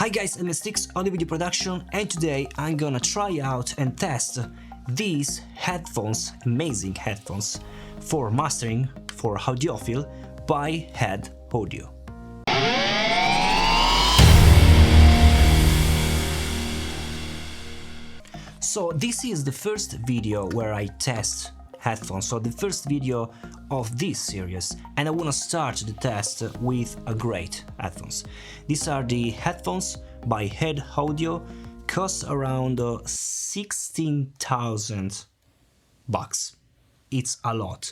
Hi guys, I'm Steex on the video production, and today I'm gonna try out and test these headphones, amazing headphones for mastering for audiophile by HEDD Audio. So this is the first video where I test headphones, so the first video of this series, and I want to start the test with a great headphones. These are the headphones by HEDD Audio, cost around 16,000 bucks. It's a lot,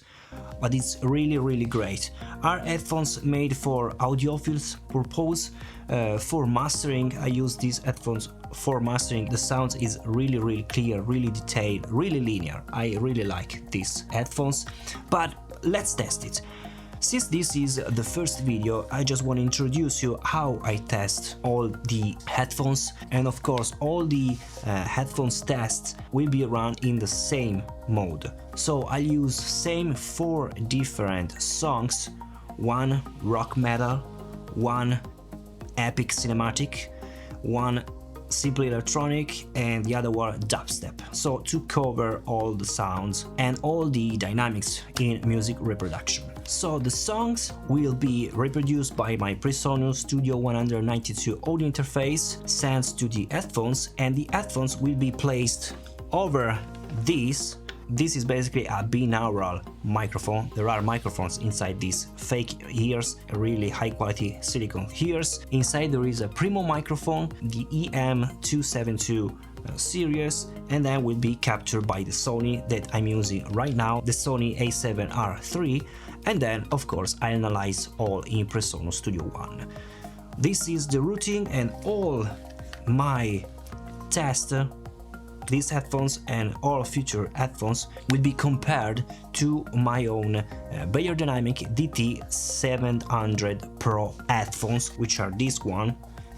but it's really great. Are headphones made for audiophiles purpose. For mastering, I use these headphones for mastering. The sound is really clear, really detailed, really linear. I really like these headphones, but let's test it. Since this is the first video, I just want to introduce you how I test all the headphones, and of course all the headphones tests will be run in the same mode. So I'll use same 4 different songs, one rock metal, one epic cinematic, one simply electronic, and the other one dubstep, so to cover all the sounds and all the dynamics in music reproduction. So the songs will be reproduced by my PreSonus Studio 192 audio interface, sent to the headphones, and the headphones will be placed over this. This is basically a binaural microphone. There are microphones inside these fake ears, really high quality silicone ears. Inside there is a Primo microphone, the EM272 series, and then will be captured by the Sony that I'm using right now, the Sony A7R3, and then of course I analyze all in PreSonus Studio One. This is the routing, and all my tests, these headphones and all future headphones will be compared to my own Beyerdynamic DT700 Pro headphones, which are this one.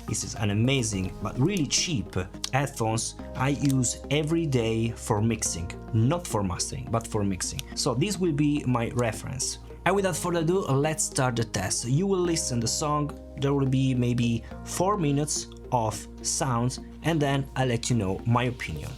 This is an amazing but really cheap headphones I use every day for mixing, not for mastering, but for mixing. So this will be my reference. And without further ado, let's start the test. You will listen the song, there will be maybe 4 minutes of sounds, and then I'll let you know my opinion.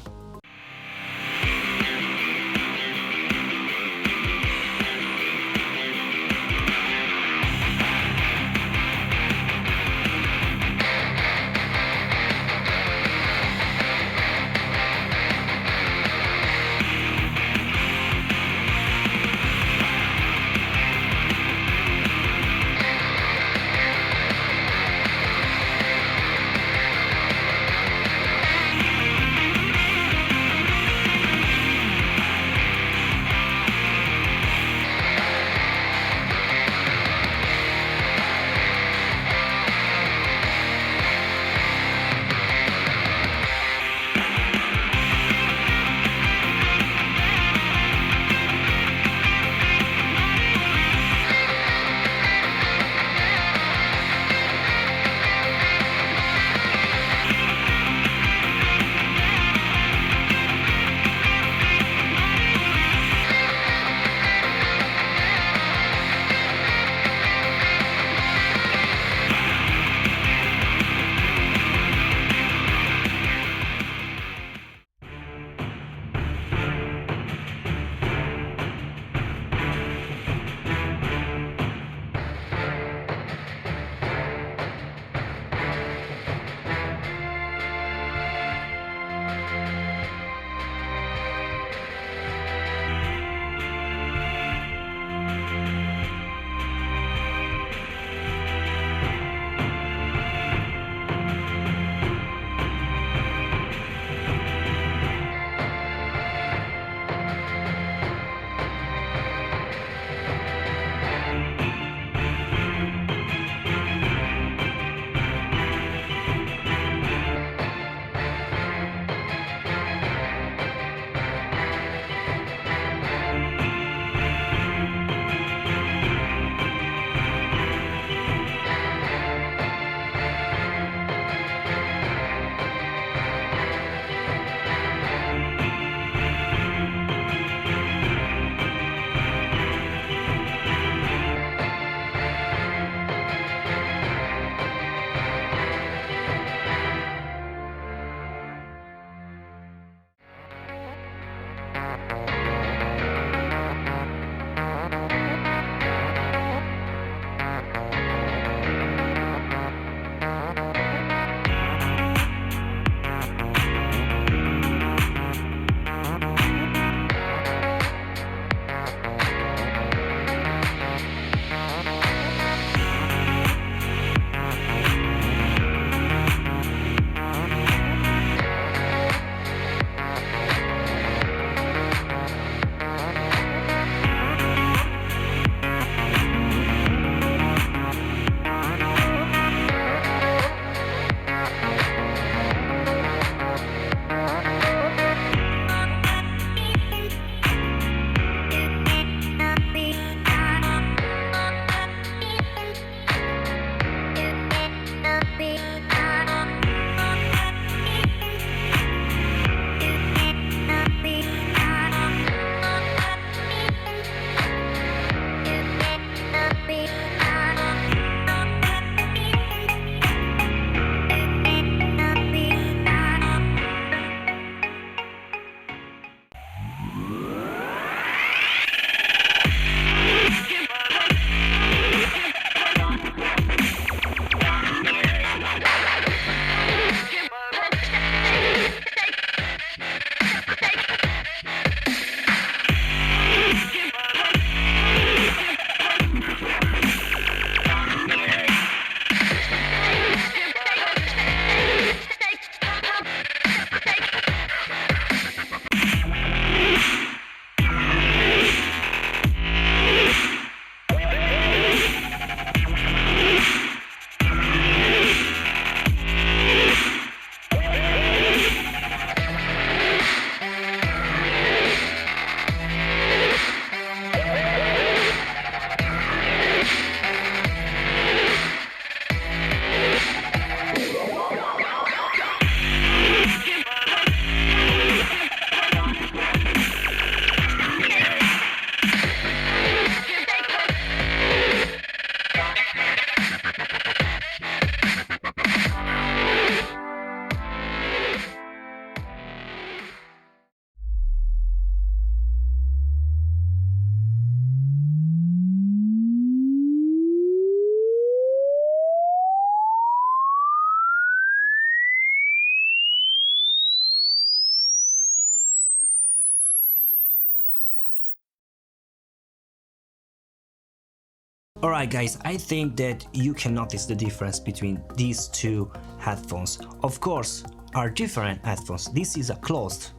Alright guys, I think that you can notice the difference between these two headphones. Of course, are different headphones. This is a closed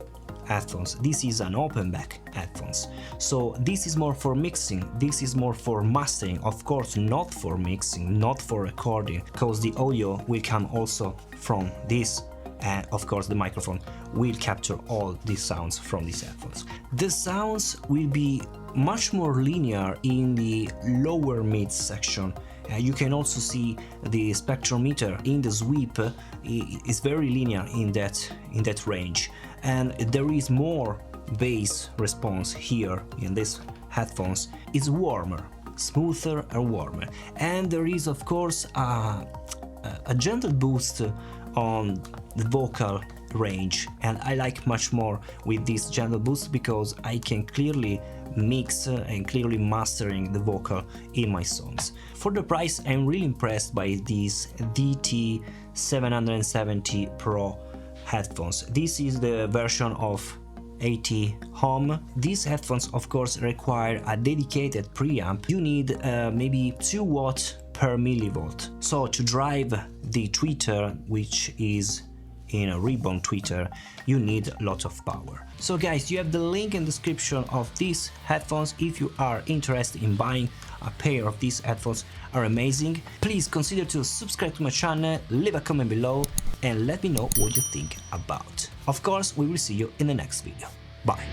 headphones, this is an open back headphones. So this is more for mixing, this is more for mastering, of course not for mixing, not for recording, because the audio will come also from this, and of course the microphone will capture all these sounds from these headphones. The sounds will be much more linear in the lower mid section. You can also see the spectrometer in the sweep is very linear in that range, and there is more bass response here in this headphones. It's warmer, smoother and warmer, and there is of course a gentle boost on the vocal range, and I like much more with this gentle boost because I can clearly mix and clearly mastering the vocal in my songs. For the price, I'm really impressed by these DT770 Pro headphones. This is the version of 80 ohm. These headphones of course require a dedicated preamp. You need maybe 2 watts per millivolt. So to drive the tweeter, which is in a ribbon tweeter, you need a lot of power. So guys, you have the link in the description of these headphones if you are interested in buying a pair of these headphones. Are amazing. Please consider to subscribe to my channel, leave a comment below and let me know what you think about. Of course, we will see you in the next video. Bye.